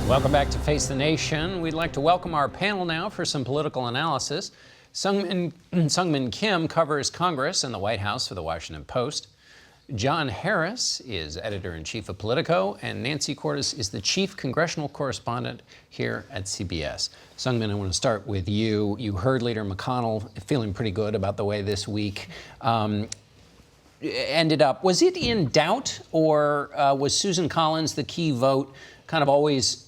Welcome back to Face the Nation. We'd like to welcome our panel now for some political analysis. Seung Kim covers Congress and the White House for the Washington Post. John Harris is editor-in-chief of Politico, and Nancy Cordes is the chief congressional correspondent here at CBS. Seung, I want to start with you. You heard Leader McConnell feeling pretty good about the way this week ended up. Was it in doubt, or was Susan Collins the key vote, kind of always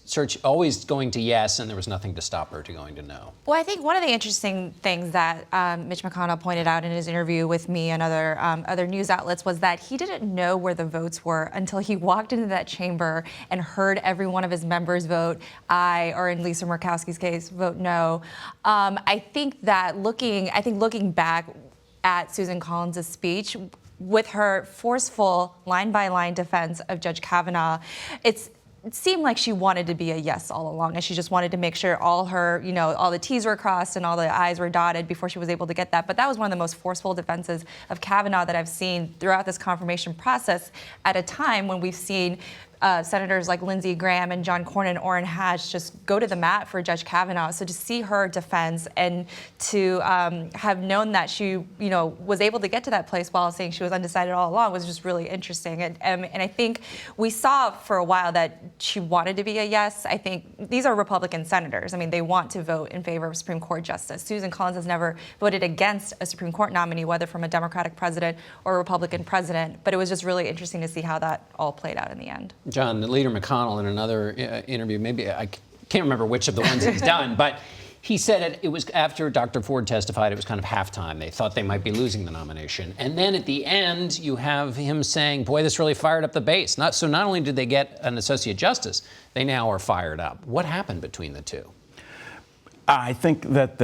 going to yes, and there was nothing to stop her to going to no? Well, I think one of the interesting things that Mitch McConnell pointed out in his interview with me and other news outlets was that he didn't know where the votes were until he walked into that chamber and heard every one of his members vote aye, or in Lisa Murkowski's case, vote no. I think looking back at Susan Collins' speech, with her forceful line-by-line defense of Judge Kavanaugh, it seemed like she wanted to be a yes all along, and she just wanted to make sure all the T's were crossed and all the I's were dotted before she was able to get that. But that was one of the most forceful defenses of Kavanaugh that I've seen throughout this confirmation process, at a time when we've seen senators like Lindsey Graham and John Cornyn and Orrin Hatch just go to the mat for Judge Kavanaugh. So to see her defense and to have known that she, was able to get to that place while saying she was undecided all along was just really interesting. And I think we saw for a while that she wanted to be a yes. I think these are Republican senators. I mean, they want to vote in favor of Supreme Court justice. Susan Collins has never voted against a Supreme Court nominee, whether from a Democratic president or a Republican president. But it was just really interesting to see how that all played out in the end. John, Leader McConnell, in another interview, maybe I can't remember which of the ones he's done, but he said it was after Dr. Ford testified, it was kind of halftime. They thought they might be losing the nomination. And then at the end, you have him saying, boy, this really fired up the base. Not only did they get an associate justice, they now are fired up. What happened between the two? I think that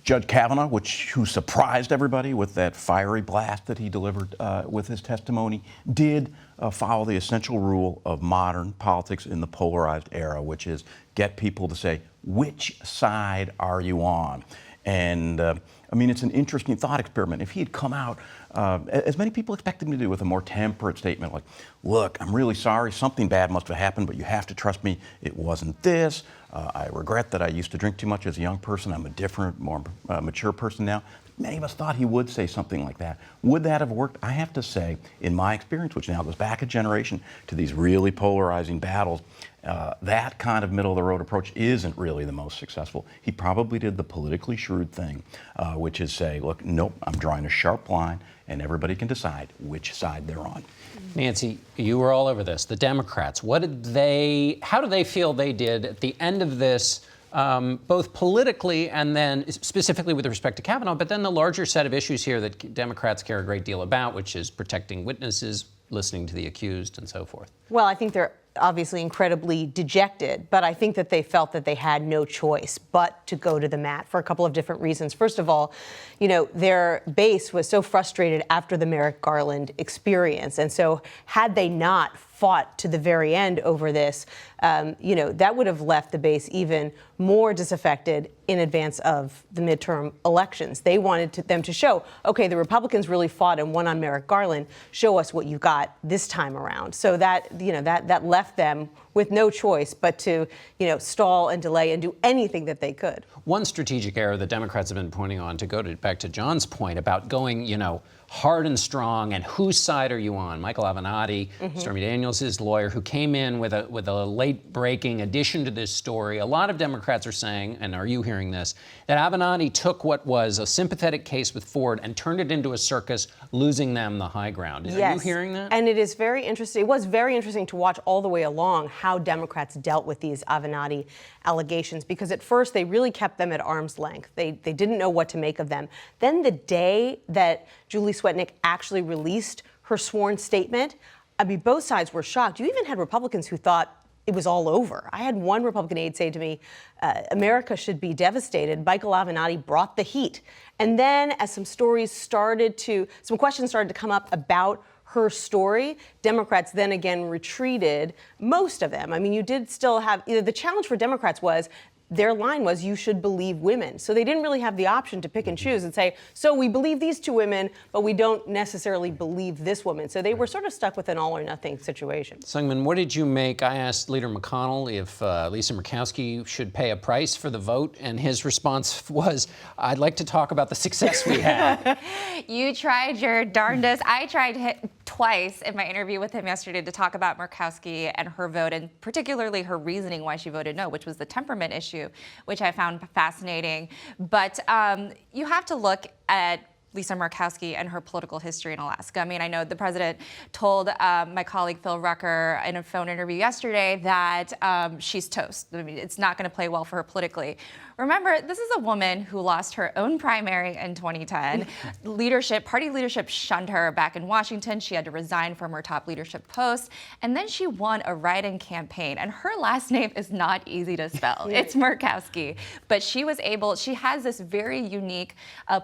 Judge Kavanaugh, who surprised everybody with that fiery blast that he delivered with his testimony, did follow the essential rule of modern politics in the polarized era, which is get people to say, which side are you on? And it's an interesting thought experiment. If he had come out, as many people expect him to do, with a more temperate statement like, look, I'm really sorry, something bad must have happened, but you have to trust me, it wasn't this. I regret that I used to drink too much as a young person. I'm a different, more mature person now. Many of us thought he would say something like that. Would that have worked? I have to say, in my experience, which now goes back a generation to these really polarizing battles, that kind of middle-of-the-road approach isn't really the most successful. He probably did the politically shrewd thing, which is say, look, nope, I'm drawing a sharp line, and everybody can decide which side they're on. Nancy, you were all over this. The Democrats, how do they feel they did at the end of this, both politically and then specifically with respect to Kavanaugh, but then the larger set of issues here that Democrats care a great deal about, which is protecting witnesses, listening to the accused, and so forth? Well, I think they're obviously incredibly dejected, but I think that they felt that they had no choice but to go to the mat for a couple of different reasons. First of all, their base was so frustrated after the Merrick Garland experience. And so had they not fought to the very end over this, that would have left the base even more disaffected in advance of the midterm elections. They wanted them to show, okay, the Republicans really fought and won on Merrick Garland. Show us what you got this time around. So that left them with no choice but to, stall and delay and do anything that they could. One strategic error that Democrats have been pointing on, back to John's point about going, hard and strong, and whose side are you on? Michael Avenatti, Stormy Daniels' lawyer, who came in with a late-breaking addition to this story. A lot of Democrats are saying, and are you hearing this, that Avenatti took what was a sympathetic case with Ford and turned it into a circus, losing them the high ground. Are you hearing that? And it is very interesting. It was very interesting to watch all the way along how Democrats dealt with these Avenatti allegations, because at first they really kept them at arm's length. They didn't know what to make of them. Then the day that Julie Swetnick actually released her sworn statement, both sides were shocked. You even had Republicans who thought it was all over. I had one Republican aide say to me, America should be devastated. Michael Avenatti brought the heat. And then as some questions started to come up about her story, Democrats then again retreated, most of them. You did still have, the challenge for Democrats was their line was, you should believe women. So they didn't really have the option to pick and choose and say, so we believe these two women, but we don't necessarily believe this woman. So they were sort of stuck with an all or nothing situation. Seung, what did you make? I asked Leader McConnell if Lisa Murkowski should pay a price for the vote, and his response was, I'd like to talk about the success we had. You tried your darndest. I tried twice in my interview with him yesterday to talk about Murkowski and her vote, and particularly her reasoning why she voted no, which was the temperament issue, which I found fascinating. But you have to look at Lisa Murkowski and her political history in Alaska. I mean, I know the president told my colleague Phil Rucker in a phone interview yesterday that she's toast. I mean, it's not going to play well for her politically. Remember, this is a woman who lost her own primary in 2010. Party leadership shunned her back in Washington. She had to resign from her top leadership post. And then she won a write-in campaign. And her last name is not easy to spell. It's Murkowski. But she has this very unique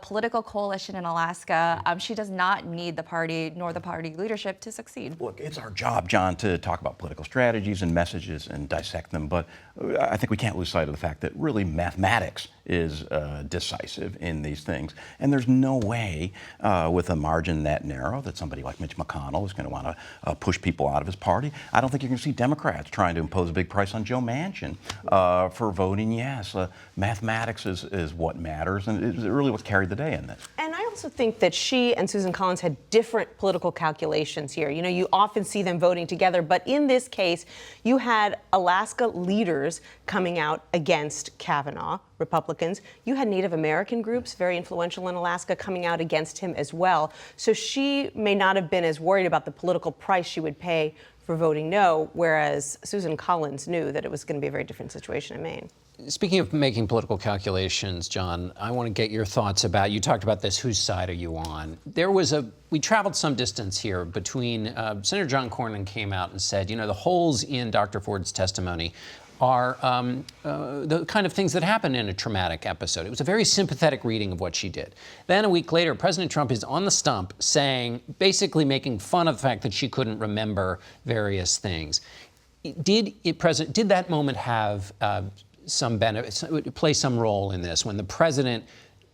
political coalition in Alaska. She does not need the party nor the party leadership to succeed. Look, it's our job, John, to talk about political strategies and messages and dissect them. But I think we can't lose sight of the fact that really mathematics is decisive in these things. And there's no way with a margin that narrow that somebody like Mitch McConnell is going to want to push people out of his party. I don't think you're going to see Democrats trying to impose a big price on Joe Manchin for voting yes. Mathematics is what matters, and it's really what's carried the day in this. And I also think that she and Susan Collins had different political calculations here. You know, you often see them voting together, but in this case, you had Alaska leaders coming out against Kavanaugh, Republicans. You had Native American groups, very influential in Alaska, coming out against him as well. So she may not have been as worried about the political price she would pay for voting no, whereas Susan Collins knew that it was going to be a very different situation in Maine. Speaking of making political calculations, John, I want to get your thoughts about, you talked about this, whose side are you on? We traveled some distance here between, Senator John Cornyn came out and said, you know, the holes in Dr. Ford's testimony are the kind of things that happen in a traumatic episode. It was a very sympathetic reading of what she did. Then a week later, President Trump is on the stump saying, basically making fun of the fact that she couldn't remember various things. Did that moment have some benefit, play some role in this, when the president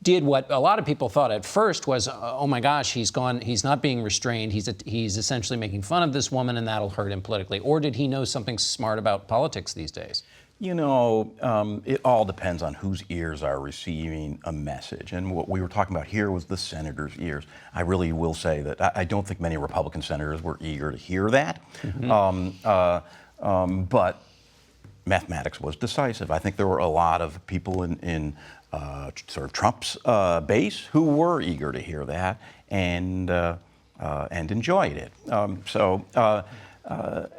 did what a lot of people thought at first was, oh my gosh, he's not being restrained, he's essentially making fun of this woman and that'll hurt him politically? Or did he know something smart about politics these days? You know, it all depends on whose ears are receiving a message. And what we were talking about here was the senator's ears. I really will say that I don't think many Republican senators were eager to hear that. Mm-hmm. But mathematics was decisive. I think there were a lot of people in sort of Trump's base who were eager to hear that and enjoyed it.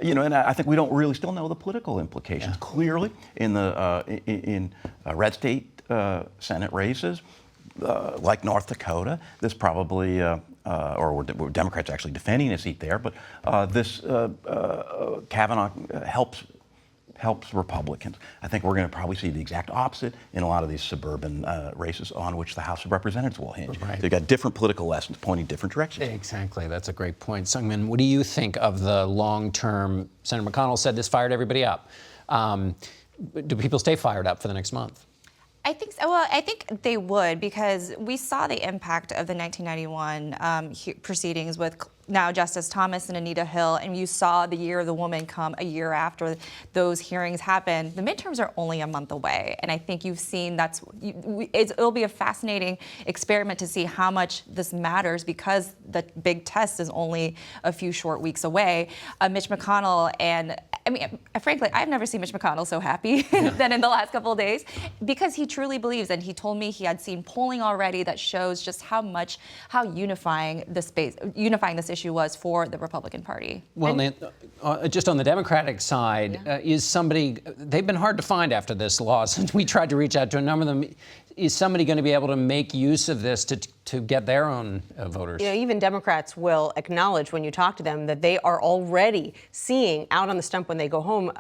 You know, and I think we don't really still know the political implications. Yeah. Clearly, in the red state Senate races, like North Dakota, this probably, or were Democrats actually defending a seat there, but this Kavanaugh helps Republicans. I think we're going to probably see the exact opposite in a lot of these suburban races on which the House of Representatives will hinge. Right. They've got different political lessons pointing different directions. Exactly. That's a great point. Seung, what do you think of the long-term? Senator McConnell said this fired everybody up. Do people stay fired up for the next month? I think so. Well, I think they would, because we saw the impact of the 1991 proceedings with now Justice Thomas and Anita Hill, and you saw the Year of the Woman come a year after those hearings happened. The midterms are only a month away, and I think you've seen it'll be a fascinating experiment to see how much this matters, because the big test is only a few short weeks away. Mitch McConnell, and I mean, frankly, I've never seen Mitch McConnell so happy than in the last couple of days, because he truly believes, and he told me he had seen polling already that shows just how unifying this issue was for the Republican Party. Well, just on the Democratic side, they've been hard to find after this loss, and we tried to reach out to a number of them. is somebody going to be able to make use of this to get their own voters? You know, even Democrats will acknowledge when you talk to them that they are already seeing out on the stump when they go home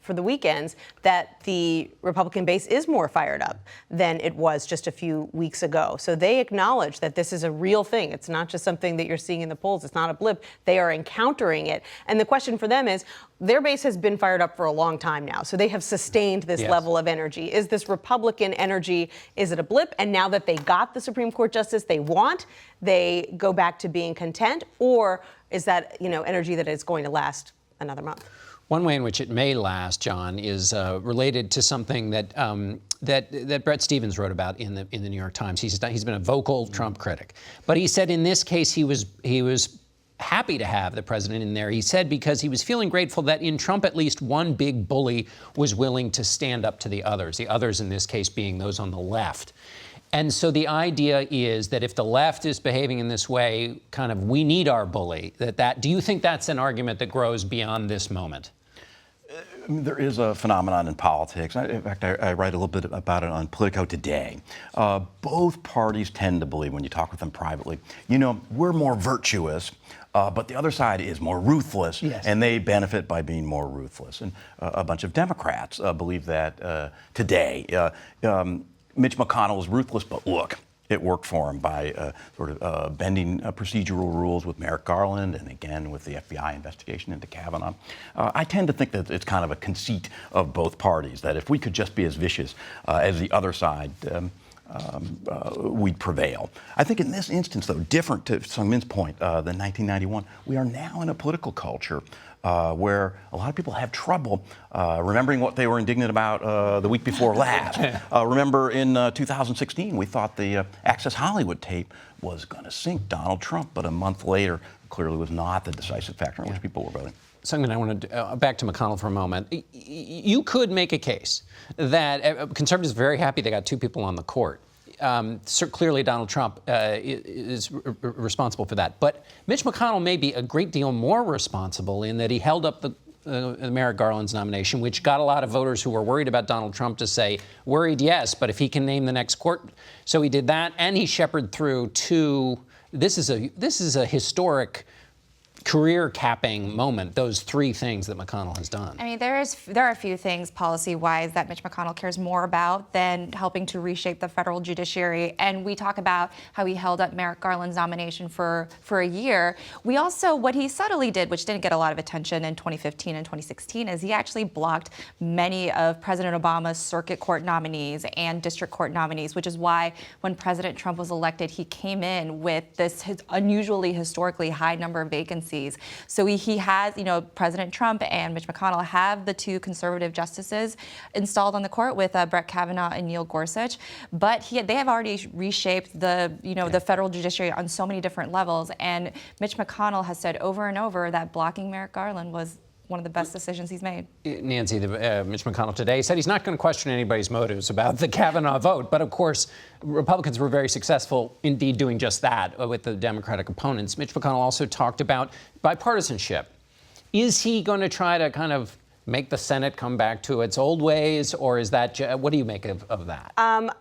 for the weekends that the Republican base is more fired up than it was just a few weeks ago. So they acknowledge that this is a real thing. It's not just something that you're seeing in the polls. It's not a blip. They are encountering it. And the question for them is, their base has been fired up for a long time now. So they have sustained this level of energy. Is this Republican energy, is it a blip? And now that they got the Supreme Court justice they want, they go back to being content? Or is that, you know, energy that is going to last another month? One way in which it may last, John, is related to something that that Bret Stephens wrote about in the New York Times. He's been a vocal Trump critic, but he said in this case he was happy to have the president in there. He said because he was feeling grateful that in Trump at least one big bully was willing to stand up to the others in this case being those on the left. And so the idea is that if the left is behaving in this way, kind of we need our bully. Do you think that's an argument that grows beyond this moment? There is a phenomenon in politics. In fact, I write a little bit about it on Politico today. Both parties tend to believe, when you talk with them privately, you know, we're more virtuous, but the other side is more ruthless, and they benefit by being more ruthless. And a bunch of Democrats believe that today. Mitch McConnell is ruthless, but look, it worked for him by bending procedural rules with Merrick Garland and again with the FBI investigation into Kavanaugh. I tend to think that it's kind of a conceit of both parties, that if we could just be as vicious as the other side, we'd prevail. I think in this instance, though, different to Seung-Min's point than 1991, we are now in a political culture where a lot of people have trouble remembering what they were indignant about the week before last. Remember in 2016, we thought the Access Hollywood tape was going to sink Donald Trump, but a month later, clearly was not the decisive factor in which people were voting. Seung-Min, I want to back to McConnell for a moment. You could make a case that conservatives are very happy they got two people on the court. Clearly, Donald Trump is responsible for that. But Mitch McConnell may be a great deal more responsible in that he held up the Merrick Garland's nomination, which got a lot of voters who were worried about Donald Trump to say, worried, yes, but if he can name the next court. So he did that, and he shepherded through two. This is a historic career-capping moment, those three things that McConnell has done. I mean, there are a few things policy-wise that Mitch McConnell cares more about than helping to reshape the federal judiciary. And we talk about how he held up Merrick Garland's nomination for a year. We also, what he subtly did, which didn't get a lot of attention in 2015 and 2016, is he actually blocked many of President Obama's circuit court nominees and district court nominees, which is why when President Trump was elected, he came in with this unusually historically high number of vacancies. So he has, you know, President Trump and Mitch McConnell have the two conservative justices installed on the court with Brett Kavanaugh and Neil Gorsuch, but they have already reshaped the federal judiciary on so many different levels. And Mitch McConnell has said over and over that blocking Merrick Garland was one of the best decisions he's made. Nancy, Mitch McConnell today said he's not going to question anybody's motives about the Kavanaugh vote. But of course, Republicans were very successful indeed doing just that with the Democratic opponents. Mitch McConnell also talked about bipartisanship. Is he going to try to kind of make the Senate come back to its old ways, or is that, what do you make of that?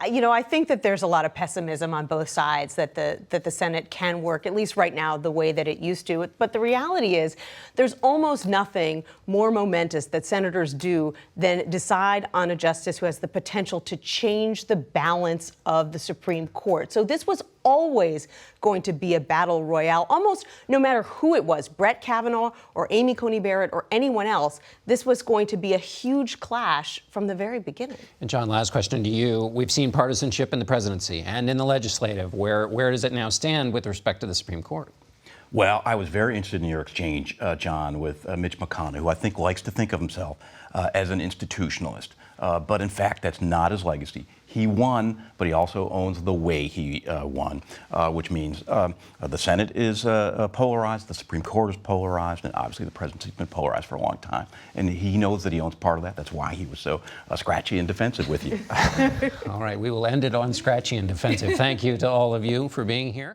You know, I think that there's a lot of pessimism on both sides that the Senate can work, at least right now, the way that it used to. But the reality is there's almost nothing more momentous that senators do than decide on a justice who has the potential to change the balance of the Supreme Court. So this was always going to be a battle royale, almost no matter who it was, Brett Kavanaugh or Amy Coney Barrett or anyone else. This was going to be a huge clash from the very beginning. And John, last question to you. We've seen partisanship in the presidency and in the legislative. Where does it now stand with respect to the Supreme Court? Well, I was very interested in your exchange, John, with Mitch McConnell, who I think likes to think of himself as an institutionalist. But in fact, that's not his legacy. He won, but he also owns the way he won, which means the Senate is polarized, the Supreme Court is polarized, and obviously the presidency's been polarized for a long time. And he knows that he owns part of that. That's why he was so scratchy and defensive with you. All right, we will end it on scratchy and defensive. Thank you to all of you for being here.